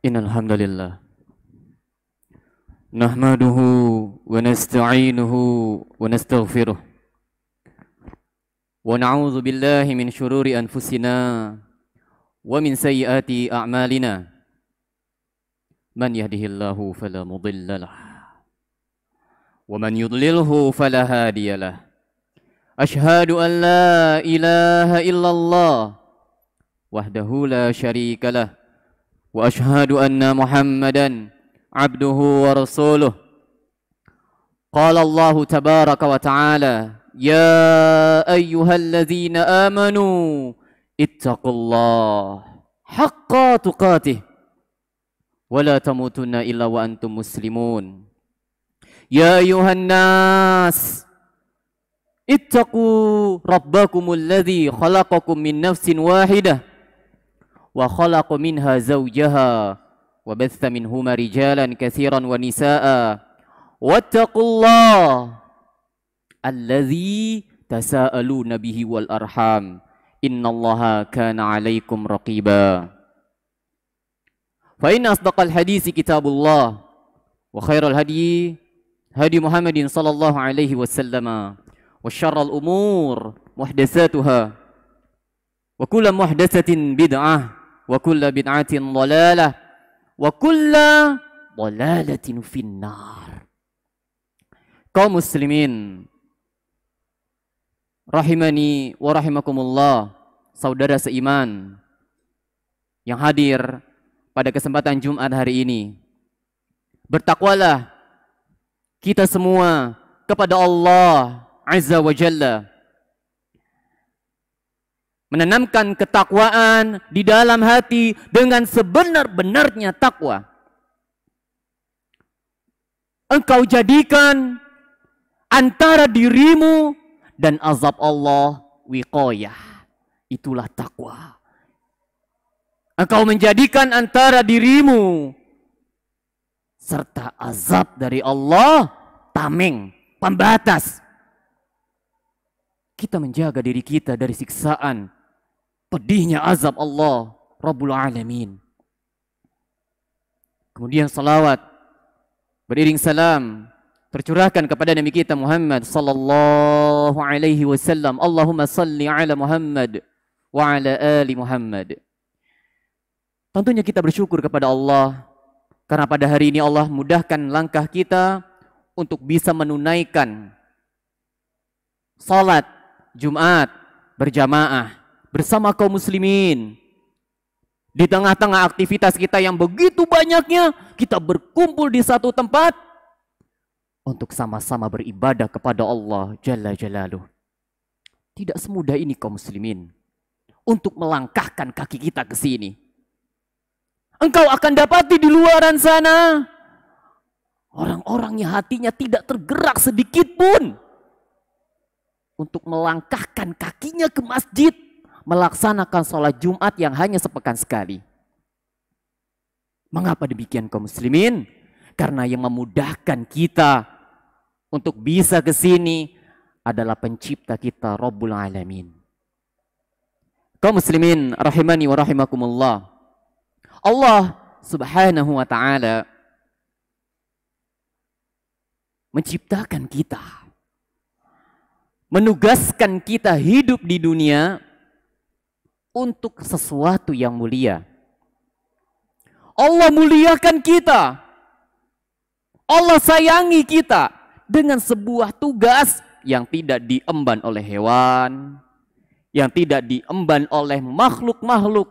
Innal hamdalillah nahmaduhu wa nasta'inuhu wa nastaghfiruh wa na'udzu billahi min syururi anfusina wa min sayyiati a'malina man yahdihillahu fala mudilla lahu wa man yudlilhu fala hadiyalah. Ashhadu an la ilaha illallah wahdahu la syarikalah wa ashhadu anna Muhammadan abduhu wa rasuluh. Qala Allah tabaraka wa ta'ala, ya ayyuhalladzina amanu ittaqullah haqqa tuqatih wa la tamutunna illa wa antum muslimun. Ya ayyuhan nas ittaqu rabbakumul ladzi khalaqakum min nafsin wahidah wa khalaqa minha zawjaha wa batha minhuma rijalan katsiran wa nisaa wattaqullaha allazi tasaaluna bihi wal arham innallaha kana 'alaikum raqiba. Fa inna asdaqal hadisi kitabullah wa khairal hadi hadi Muhammadin sallallahu alaihi wasallam wa syarrul umur muhdatsatuha wa kullu muhdatsatin bid'ah wa kullu bid'atin dhalalah wa kullu dhalalatin finnar. Kaum muslimin rahimani wa rahimakumullah, saudara seiman yang hadir pada kesempatan Jumat hari ini, bertakwalah kita semua kepada Allah Azza wa Jalla, menanamkan ketakwaan di dalam hati dengan sebenar-benarnya takwa. Engkau jadikan antara dirimu dan azab Allah wiqayah. Itulah takwa. Engkau menjadikan antara dirimu serta azab dari Allah tameng, pembatas. Kita menjaga diri kita dari siksaan pedihnya azab Allah Rabbul Alamin. Kemudian salawat beriring salam tercurahkan kepada Nabi kita Muhammad sallallahu alaihi wasallam. Allahumma salli ala Muhammad wa ala ali Muhammad. Tentunya kita bersyukur kepada Allah karena pada hari ini Allah mudahkan langkah kita untuk bisa menunaikan salat Jumat berjamaah bersama kaum muslimin. Di tengah-tengah aktivitas kita yang begitu banyaknya, kita berkumpul di satu tempat untuk sama-sama beribadah kepada Allah Jalla Jalaluh. Tidak semudah ini kaum muslimin untuk melangkahkan kaki kita ke sini. Engkau akan dapati di luaran sana orang-orang yang hatinya tidak tergerak sedikit pun untuk melangkahkan kakinya ke masjid, melaksanakan sholat Jumat yang hanya sepekan sekali. Mengapa demikian kaum muslimin? Karena yang memudahkan kita untuk bisa ke sini adalah pencipta kita Rabbul Alamin. Kaum muslimin rahimani wa rahimakumullah. Allah Subhanahu wa taala menciptakan kita, menugaskan kita hidup di dunia untuk sesuatu yang mulia. Allah muliakan kita. Allah sayangi kita dengan sebuah tugas yang tidak diemban oleh hewan, yang tidak diemban oleh makhluk-makhluk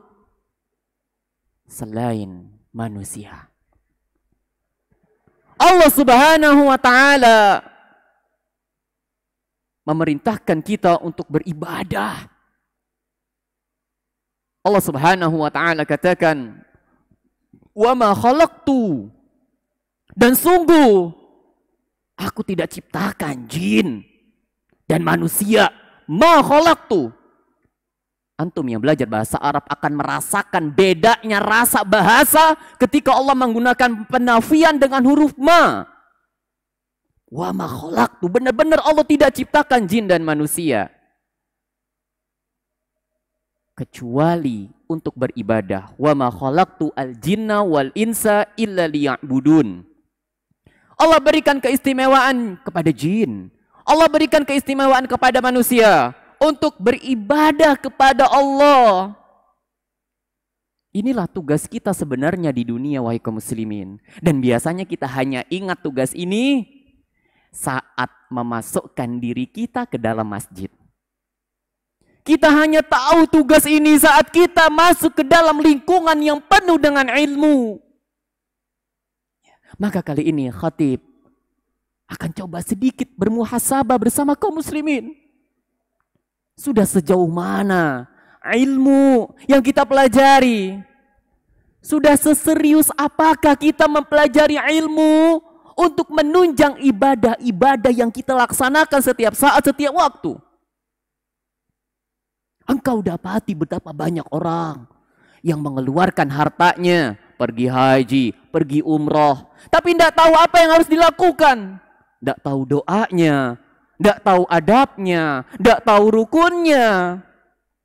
selain manusia. Allah Subhanahu wa taala memerintahkan kita untuk beribadah. Allah Subhanahu wa taala katakan, "Wa ma khalaqtu," dan sungguh aku tidak ciptakan jin dan manusia. Ma khalaqtu. Antum yang belajar bahasa Arab akan merasakan bedanya rasa bahasa ketika Allah menggunakan penafian dengan huruf ma. Wa ma khalaqtu, benar-benar Allah tidak ciptakan jin dan manusia. kecuali untuk beribadah. Wa ma khalaqtu al-jinna wal insa illa liya'budun. Allah berikan keistimewaan kepada jin. Allah berikan keistimewaan kepada manusia untuk beribadah kepada Allah. Inilah tugas kita sebenarnya di dunia, wahai kaum muslimin. Dan biasanya kita hanya ingat tugas ini saat memasukkan diri kita ke dalam masjid. Kita hanya tahu tugas ini saat kita masuk ke dalam lingkungan yang penuh dengan ilmu. Maka kali ini khatib akan coba sedikit bermuhasabah bersama kaum muslimin. Sudah sejauh mana ilmu yang kita pelajari? Sudah seserius apakah kita mempelajari ilmu untuk menunjang ibadah-ibadah yang kita laksanakan setiap saat, setiap waktu? Engkau dapati betapa banyak orang yang mengeluarkan hartanya, pergi haji, pergi umroh, tapi tidak tahu apa yang harus dilakukan. Tidak tahu doanya, tidak tahu adabnya, tidak tahu rukunnya.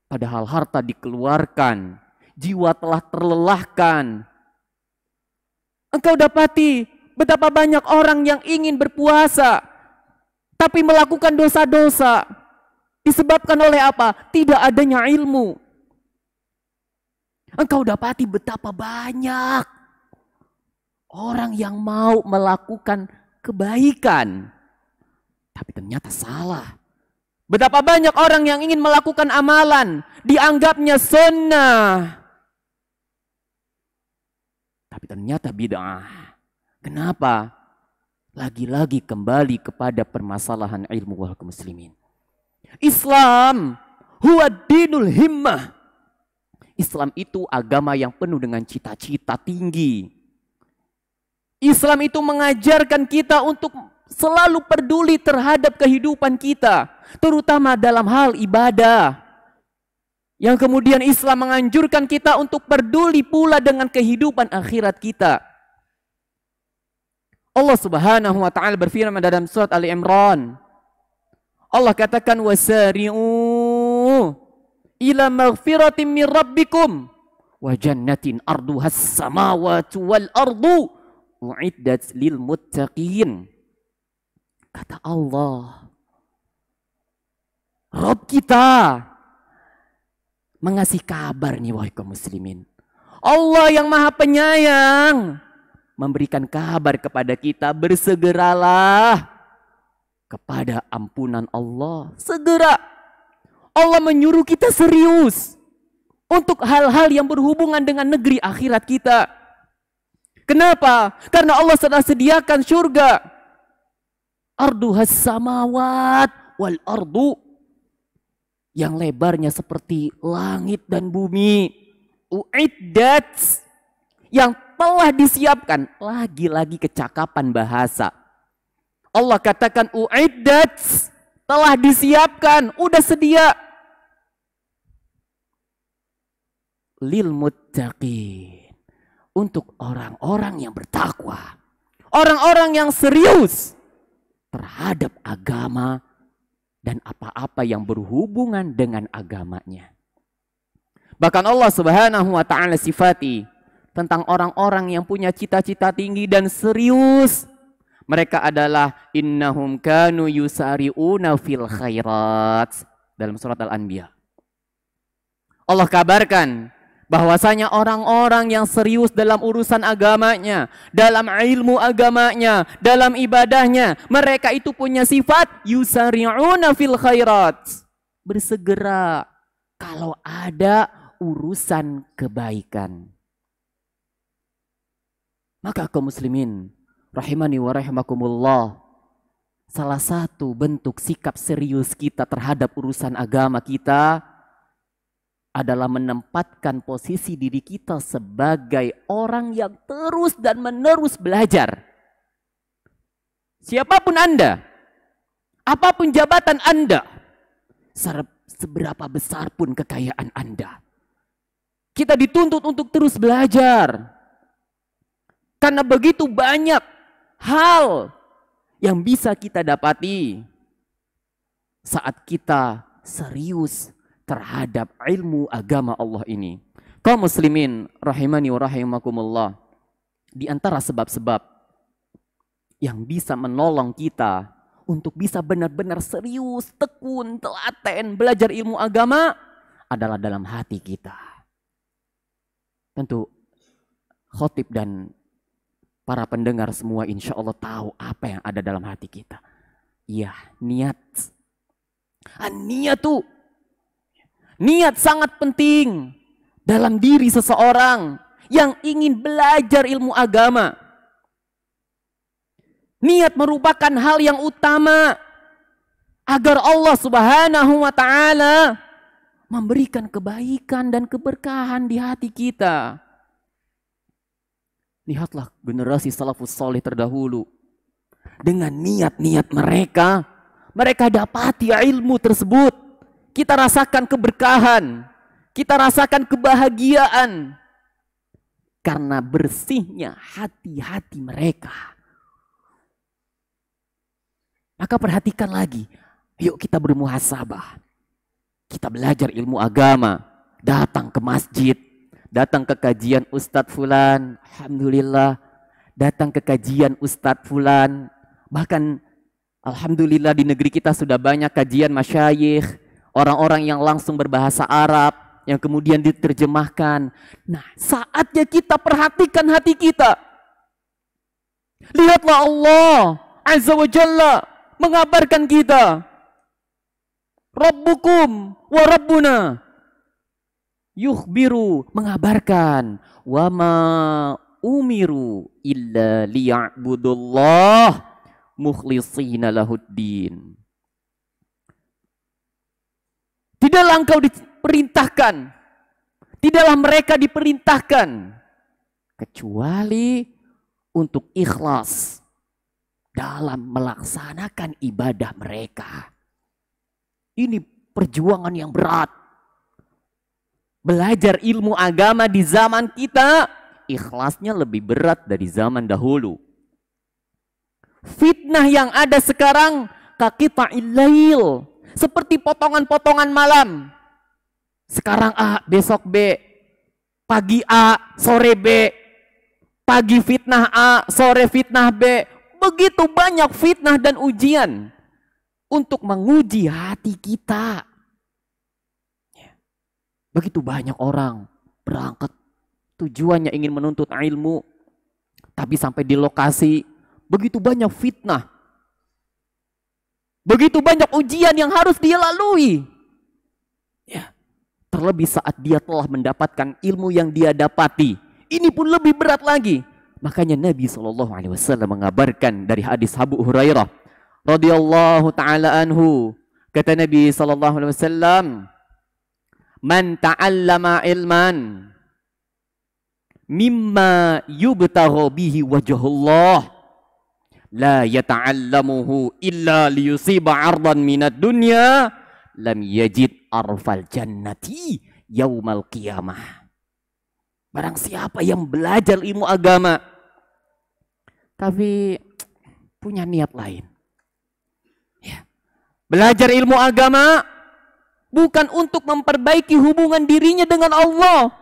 Padahal harta dikeluarkan, jiwa telah terlelahkan. Engkau dapati betapa banyak orang yang ingin berpuasa, tapi melakukan dosa-dosa. Disebabkan oleh apa? Tidak adanya ilmu. Engkau dapati betapa banyak orang yang mau melakukan kebaikan, tapi ternyata salah. Betapa banyak orang yang ingin melakukan amalan, dianggapnya sunnah, tapi ternyata bid'ah. Kenapa? Lagi-lagi kembali kepada permasalahan ilmu, wahai muslimin. Islam huwa dinul himmah. Islam itu agama yang penuh dengan cita-cita tinggi. Islam itu mengajarkan kita untuk selalu peduli terhadap kehidupan kita, terutama dalam hal ibadah. Yang kemudian Islam menganjurkan kita untuk peduli pula dengan kehidupan akhirat kita. Allah Subhanahu wa taala berfirman dalam surat Ali Imran. Allah katakan wasari'u ila maghfiratin min rabbikum wa jannatin arduhas samawati wal ardu uiddat lil muttaqin. Kata Allah, Rabb kita mengasih kabar nih wahai kaum muslimin. Allah yang Maha Penyayang memberikan kabar kepada kita, bersegeralah kepada ampunan Allah. Segera. Allah menyuruh kita serius untuk hal-hal yang berhubungan dengan negeri akhirat kita. Kenapa? Karena Allah sudah sediakan surga. Arduhas samawat wal ardu. Yang lebarnya seperti langit dan bumi. Uiddat. Yang telah disiapkan. Lagi-lagi kecakapan bahasa. Allah katakan uiddat, telah disiapkan, udah sedia. Lil muttaqin, untuk orang-orang yang bertakwa. Orang-orang yang serius terhadap agama dan apa-apa yang berhubungan dengan agamanya. Bahkan Allah Subhanahu wa taala sifati tentang orang-orang yang punya cita-cita tinggi dan serius. Mereka adalah innahum kanu yusari'una fil khairat. Dalam surat Al-Anbiya. Allah kabarkan bahwasanya orang-orang yang serius dalam urusan agamanya, dalam ilmu agamanya, dalam ibadahnya, mereka itu punya sifat yusari'una fil khairat. Bersegera kalau ada urusan kebaikan. Maka kaum muslimin rahimani wa rahimakumullah, salah satu bentuk sikap serius kita terhadap urusan agama kita adalah menempatkan posisi diri kita sebagai orang yang terus dan menerus belajar. Siapapun Anda, apapun jabatan Anda, seberapa besar pun kekayaan Anda, kita dituntut untuk terus belajar. Karena begitu banyak hal yang bisa kita dapati saat kita serius terhadap ilmu agama Allah ini. Kaum muslimin rahimani wa rahimakumullah, di antara sebab-sebab yang bisa menolong kita untuk bisa benar-benar serius, tekun, telaten belajar ilmu agama adalah dalam hati kita. Tentu khotib dan para pendengar semua insya Allah tahu apa yang ada dalam hati kita. Iya, niat. Niat sangat penting dalam diri seseorang yang ingin belajar ilmu agama. Niat merupakan hal yang utama agar Allah Subhanahu wa taala memberikan kebaikan dan keberkahan di hati kita. Lihatlah generasi salafus saleh terdahulu. Dengan niat-niat mereka, mereka dapati ilmu tersebut. Kita rasakan keberkahan, kita rasakan kebahagiaan. Karena bersihnya hati-hati mereka. Maka perhatikan lagi, yuk kita bermuhasabah. Kita belajar ilmu agama, datang ke masjid, datang ke kajian Ustadz Fulan, alhamdulillah. Datang ke kajian Ustadz Fulan, bahkan alhamdulillah di negeri kita sudah banyak kajian masyayikh, orang-orang yang langsung berbahasa Arab, yang kemudian diterjemahkan. Nah, saatnya kita perhatikan hati kita. Lihatlah Allah Azza wa Jalla mengabarkan kita. Rabbukum wa Rabbuna. Yukhbiru, mengabarkan. Wa ma umiru illa liya'budullah mukhlishina lahuddin. Tidaklah engkau diperintahkan, tidaklah mereka diperintahkan kecuali untuk ikhlas dalam melaksanakan ibadah mereka. Ini perjuangan yang berat. Belajar ilmu agama di zaman kita, ikhlasnya lebih berat dari zaman dahulu. Fitnah yang ada sekarang kaqita'il lail, seperti potongan-potongan malam. Sekarang A, besok B, pagi A, sore B, pagi fitnah A, sore fitnah B. Begitu banyak fitnah dan ujian untuk menguji hati kita. Begitu banyak orang berangkat tujuannya ingin menuntut ilmu, tapi sampai di lokasi begitu banyak fitnah, begitu banyak ujian yang harus dia lalui. Ya, terlebih saat dia telah mendapatkan ilmu yang dia dapati, ini pun lebih berat lagi. Makanya Nabi SAW mengabarkan dari hadis Abu Hurairah radhiyallahu taala anhu, kata Nabi SAW, man ta'allama ilman mimma yubtagha bihi wajhullah la yata'allamuhu illa liyusiba 'ardan minad dunya lam yajid arfal jannati yaumal qiyamah. Barang siapa yang belajar ilmu agama tapi punya niat lain, ya, belajar ilmu agama bukan untuk memperbaiki hubungan dirinya dengan Allah,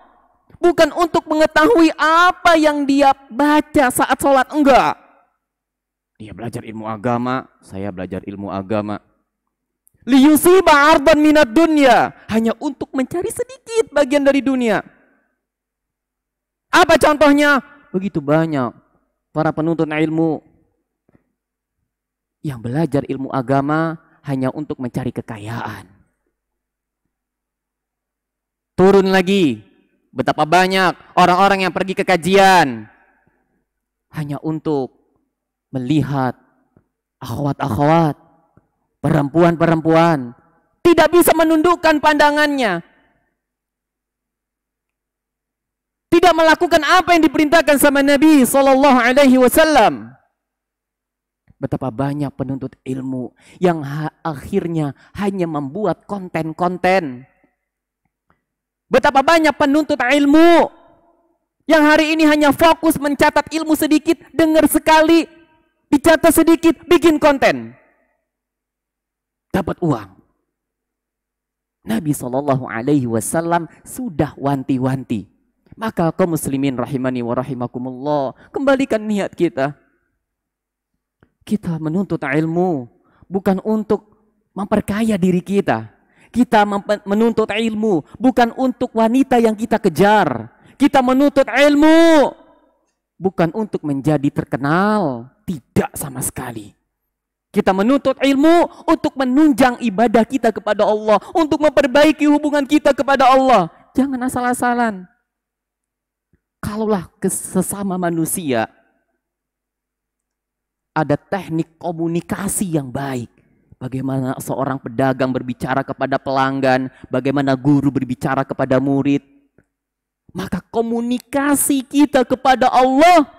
bukan untuk mengetahui apa yang dia baca saat sholat, enggak. Dia belajar ilmu agama, saya belajar ilmu agama. Liyusiba 'ardan minad dunya, hanya untuk mencari sedikit bagian dari dunia. Apa contohnya? Begitu banyak para penuntut ilmu yang belajar ilmu agama hanya untuk mencari kekayaan. Turun lagi, betapa banyak orang-orang yang pergi ke kajian hanya untuk melihat akhwat-akhwat, perempuan-perempuan, tidak bisa menundukkan pandangannya, tidak melakukan apa yang diperintahkan sama Nabi SAW. Betapa banyak penuntut ilmu yang akhirnya hanya membuat konten-konten. Betapa banyak penuntut ilmu yang hari ini hanya fokus mencatat ilmu sedikit, dengar sekali, dicatat sedikit, bikin konten. Dapat uang. Nabi SAW sudah wanti-wanti. Maka kaum muslimin rahimani wa rahimakumullah, kembalikan niat kita. Kita menuntut ilmu bukan untuk memperkaya diri kita. Kita menuntut ilmu bukan untuk wanita yang kita kejar. Kita menuntut ilmu bukan untuk menjadi terkenal. Tidak sama sekali. Kita menuntut ilmu untuk menunjang ibadah kita kepada Allah. Untuk memperbaiki hubungan kita kepada Allah. Jangan asal-asalan. Kalaulah sesama manusia ada teknik komunikasi yang baik. Bagaimana seorang pedagang berbicara kepada pelanggan. Bagaimana guru berbicara kepada murid. Maka komunikasi kita kepada Allah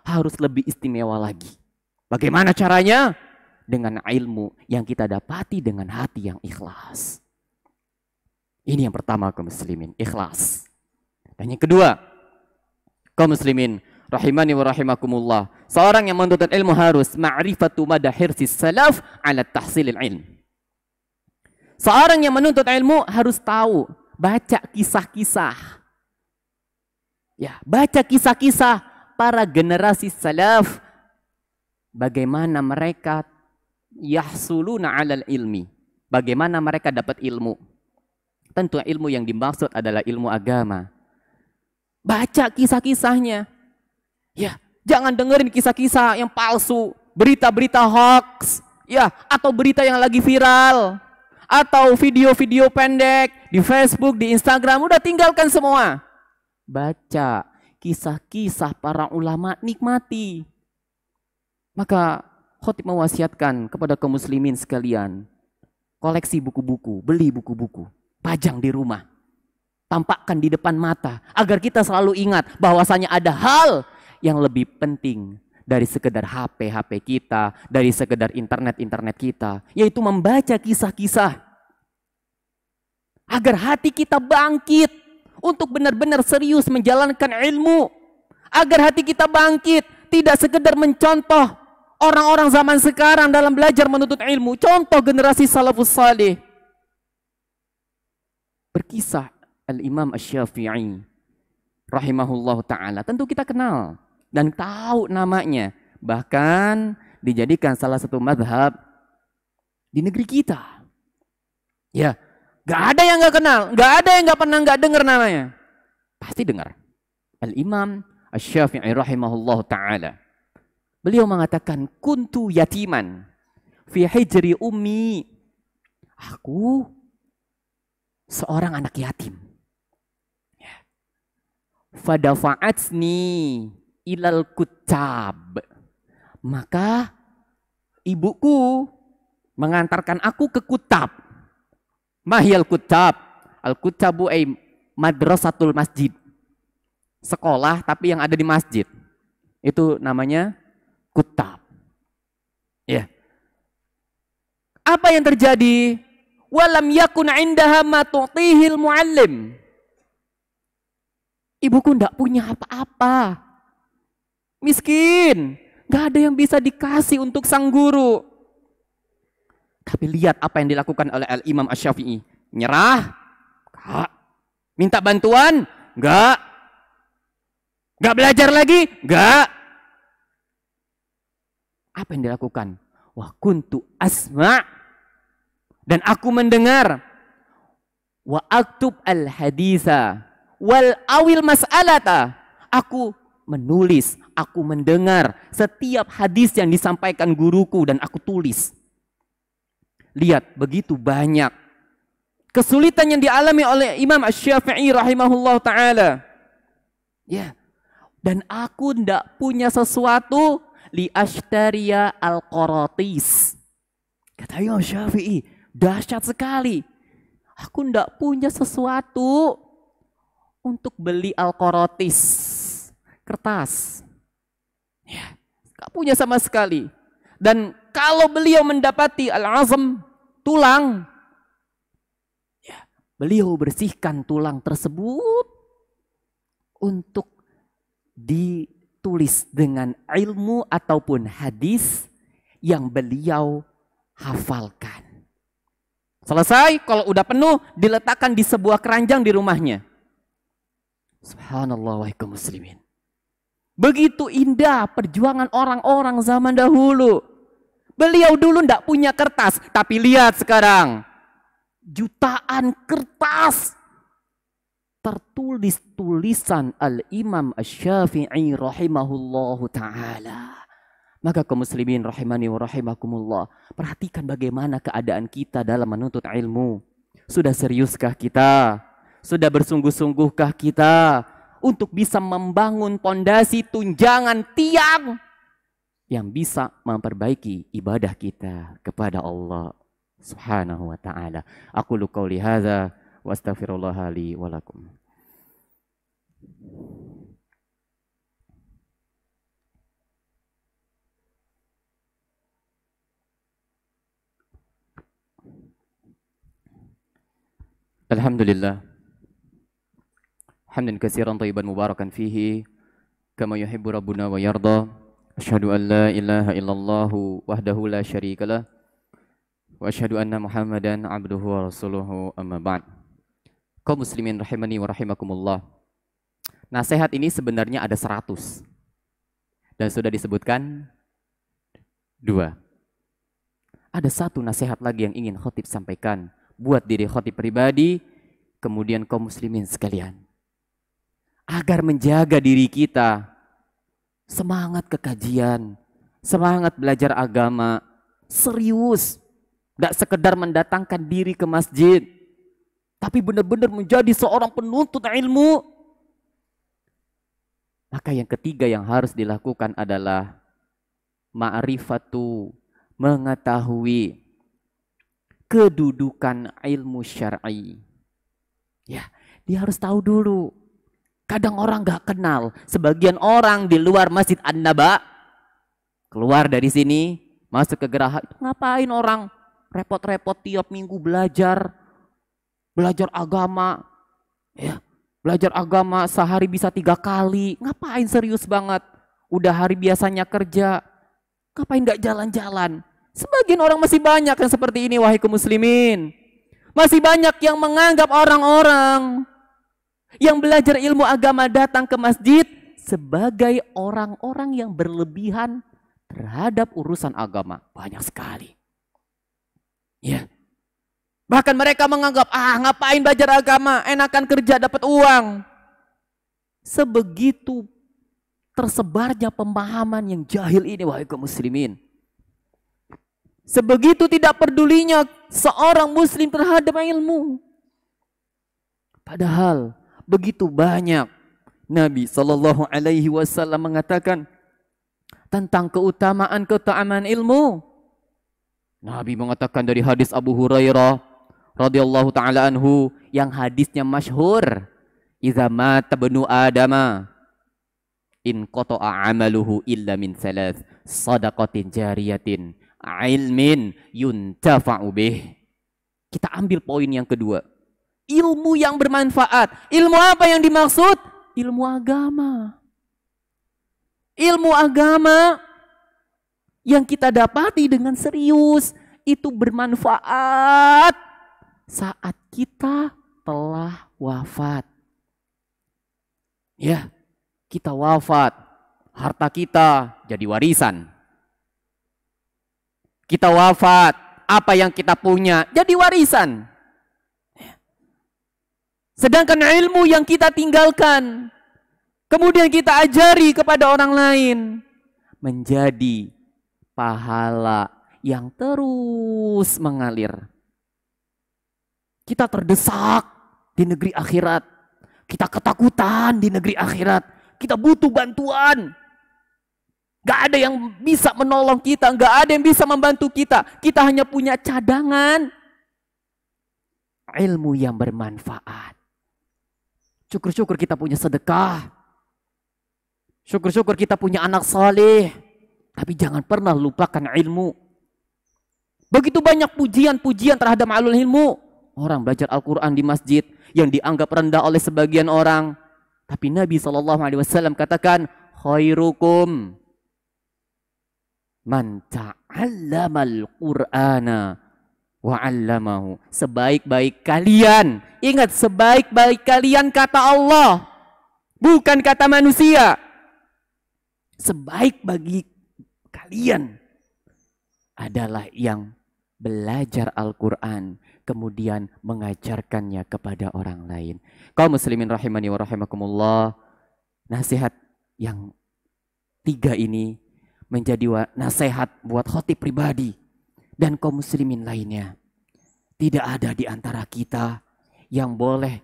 harus lebih istimewa lagi. Bagaimana caranya? Dengan ilmu yang kita dapati dengan hati yang ikhlas. Ini yang pertama kaum muslimin, ikhlas. Dan yang kedua, kaum muslimin rahimani wa rahimakumullah, seorang yang menuntut ilmu harus ma'rifatu mada hirsis salaf ala tahsilil ilm. Seorang yang menuntut ilmu harus tahu, baca kisah-kisah. Ya, baca kisah-kisah para generasi salaf, bagaimana mereka yahsuluna 'alal ilmi. Bagaimana mereka dapat ilmu? Tentu ilmu yang dimaksud adalah ilmu agama. Baca kisah-kisahnya. Ya, jangan dengerin kisah-kisah yang palsu, berita-berita hoax, ya, atau berita yang lagi viral, atau video-video pendek di Facebook, di Instagram, udah tinggalkan semua. Baca kisah-kisah para ulama, nikmati. Maka khotib mewasiatkan kepada kaum muslimin sekalian, koleksi buku-buku, beli buku-buku, pajang di rumah, tampakkan di depan mata, agar kita selalu ingat bahwasanya ada hal yang lebih penting dari sekedar HP kita, dari sekedar internet kita, yaitu membaca kisah-kisah, agar hati kita bangkit untuk benar-benar serius menjalankan ilmu, agar hati kita bangkit, tidak sekedar mencontoh orang-orang zaman sekarang dalam belajar menuntut ilmu. Contoh generasi salafus salih. Berkisah Al-Imam Asy-Syafi'i rahimahullah ta'ala. Tentu kita kenal dan tahu namanya. Bahkan dijadikan salah satu madhab di negeri kita. Ya, gak ada yang gak kenal. Gak ada yang gak pernah gak dengar namanya. Pasti dengar. Al-Imam Asy-Syafi'i rahimahullah ta'ala. Beliau mengatakan, kuntu yatiman fi hijri ummi. Aku seorang anak yatim. Fadafa'atni ilal kutab. Maka ibuku mengantarkan aku ke kutab. Mahiyal kutab. Al-kutabu ay madrasatul masjid. Sekolah tapi yang ada di masjid. Itu namanya kutab. Ya. Apa yang terjadi? Walam yakun indaha ma tu'tihil muallim. Ibuku ndak punya apa-apa. Miskin. Gak ada yang bisa dikasih untuk sang guru. Tapi lihat apa yang dilakukan oleh Al-Imam Asy-Syafi'i. Nyerah? Gak. Minta bantuan? Gak. Gak belajar lagi? Gak. Apa yang dilakukan? Wa kuntu asma'. Dan aku mendengar. Wa aktub al-haditha. Wal awil mas'alata. Aku menulis, aku mendengar setiap hadis yang disampaikan guruku dan aku tulis. Lihat, begitu banyak kesulitan yang dialami oleh Imam Asy-Syafi'i rahimahullah ta'ala. Ya. Dan aku ndak punya sesuatu li ashtariya al-qaratis. Kata Imam Syafi'i, dahsyat sekali. Aku ndak punya sesuatu untuk beli al-qaratis, kertas. Ya, gak punya sama sekali. Dan kalau beliau mendapati al-azm, tulang, ya, beliau bersihkan tulang tersebut untuk ditulis dengan ilmu ataupun hadis yang beliau hafalkan. Selesai, kalau udah penuh, diletakkan di sebuah keranjang di rumahnya. Subhanallah, wahai kaum muslimin. Begitu indah perjuangan orang-orang zaman dahulu. Beliau dulu ndak punya kertas, tapi lihat sekarang. Jutaan kertas. Tertulis tulisan Al-Imam Asy-Syafi'i rahimahullahu ta'ala. Maka kaum muslimin rahimani wa rahimakumullah, perhatikan bagaimana keadaan kita dalam menuntut ilmu. Sudah seriuskah kita? Sudah bersungguh-sungguhkah kita untuk bisa membangun pondasi tunjangan tiang yang bisa memperbaiki ibadah kita kepada Allah Subhanahu wa taala. Aqulu qouli hadza wa astaghfirullah li wa lakum. Alhamdulillah. Hamdan katsiran thayyiban mubarakan fihi kama yuhibbu rabbuna wa yarda. Asyhadu an la ilaha illallah wahdahu la syarikalah wa asyhadu anna Muhammadan abduhu wa rasuluhu amma ba'd. Kaum muslimin rahimani wa rahimakumullah. Nasihat ini sebenarnya ada 100. Dan sudah disebutkan 2. Ada 1 nasihat lagi yang ingin khotib sampaikan buat diri khotib pribadi, kemudian kaum muslimin sekalian. Agar menjaga diri kita, semangat kekajian, semangat belajar agama, serius. Tidak sekedar mendatangkan diri ke masjid, tapi benar-benar menjadi seorang penuntut ilmu. Maka yang ketiga yang harus dilakukan adalah ma'rifatu, mengetahui kedudukan ilmu syar'i. Ya, dia harus tahu dulu. Kadang orang gak kenal. Sebagian orang di luar Masjid An-Naba, keluar dari sini, masuk ke Geraha. Ngapain orang repot-repot tiap minggu belajar agama? Ya, belajar agama sehari bisa 3 kali. Ngapain serius banget? Udah hari biasanya kerja. Ngapain gak jalan-jalan? Sebagian orang masih banyak yang seperti ini, wahai kaum muslimin. Masih banyak yang menganggap orang-orang yang belajar ilmu agama datang ke masjid sebagai orang-orang yang berlebihan terhadap urusan agama. Banyak sekali. Ya. Bahkan mereka menganggap, ngapain belajar agama, enakan kerja dapat uang. Sebegitu tersebarnya pemahaman yang jahil ini, wahai kaum muslimin. Sebegitu tidak pedulinya seorang muslim terhadap ilmu. Padahal begitu banyak Nabi SAW mengatakan tentang keutamaan ilmu. Nabi mengatakan dari hadis Abu Hurairah radhiyallahu taala anhu yang hadisnya masyhur, "Idza mata ibnu Adama in qata'a 'amaluhu illa min 3, shadaqatin jariyatin, ilmin yuntafa'u bih." Kita ambil poin yang kedua. Ilmu yang bermanfaat. Ilmu apa yang dimaksud? Ilmu agama. Ilmu agama yang kita dapati dengan serius itu bermanfaat saat kita telah wafat. Ya, kita wafat, harta kita jadi warisan. Kita wafat, apa yang kita punya jadi warisan. Sedangkan ilmu yang kita tinggalkan, kemudian kita ajari kepada orang lain, menjadi pahala yang terus mengalir. Kita terdesak di negeri akhirat. Kita ketakutan di negeri akhirat. Kita butuh bantuan. Gak ada yang bisa menolong kita, gak ada yang bisa membantu kita. Kita hanya punya cadangan ilmu yang bermanfaat. Syukur-syukur kita punya sedekah. Syukur-syukur kita punya anak saleh. Tapi jangan pernah lupakan ilmu. Begitu banyak pujian-pujian terhadap alul ilmu. Orang belajar Al-Quran di masjid yang dianggap rendah oleh sebagian orang. Tapi Nabi SAW katakan, khairukum man ta'allamal Qur'ana wa 'allamahu. Sebaik-baik kalian. Ingat, sebaik-baik kalian kata Allah, bukan kata manusia. Sebaik bagi kalian adalah yang belajar Al-Quran, kemudian mengajarkannya kepada orang lain. Kaum muslimin rahimani wa rahimakumullah, nasihat yang 3 ini menjadi nasihat buat khotib pribadi dan kaum muslimin lainnya. Tidak ada di antara kita yang boleh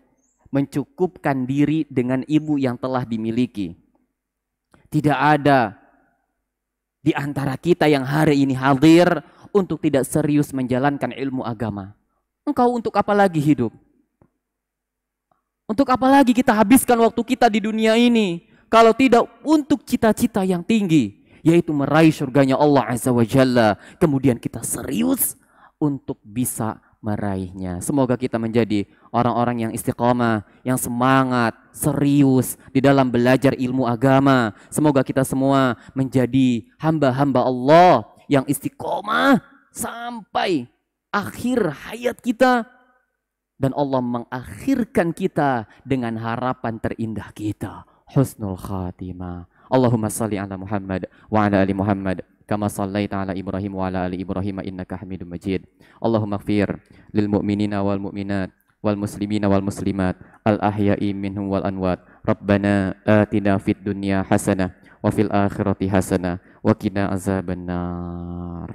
mencukupkan diri dengan ilmu yang telah dimiliki. Tidak ada di antara kita yang hari ini hadir untuk tidak serius menjalankan ilmu agama. Engkau untuk apa lagi hidup? Untuk apa lagi kita habiskan waktu kita di dunia ini? Kalau tidak untuk cita-cita yang tinggi, yaitu meraih surganya Allah Azza wa Jalla. Kemudian kita serius untuk bisa meraihnya. Semoga kita menjadi orang-orang yang istiqamah, yang semangat, serius di dalam belajar ilmu agama. Semoga kita semua menjadi hamba-hamba Allah yang istiqamah sampai akhir hayat kita. Dan Allah mengakhirkan kita dengan harapan terindah kita, husnul khatimah. Allahumma salli ala Muhammad wa ala ali Muhammad kama sallaita ala Ibrahim wa ala ali Ibrahim innaka Hamidum Majid. Allahumma ighfir lil mu'minina wal mu'minat wal muslimina wal muslimat al ahya'i minhum wal anwat. Rabbana atina fid dunya hasanah wa fil akhirati hasanah wa qina azabannar.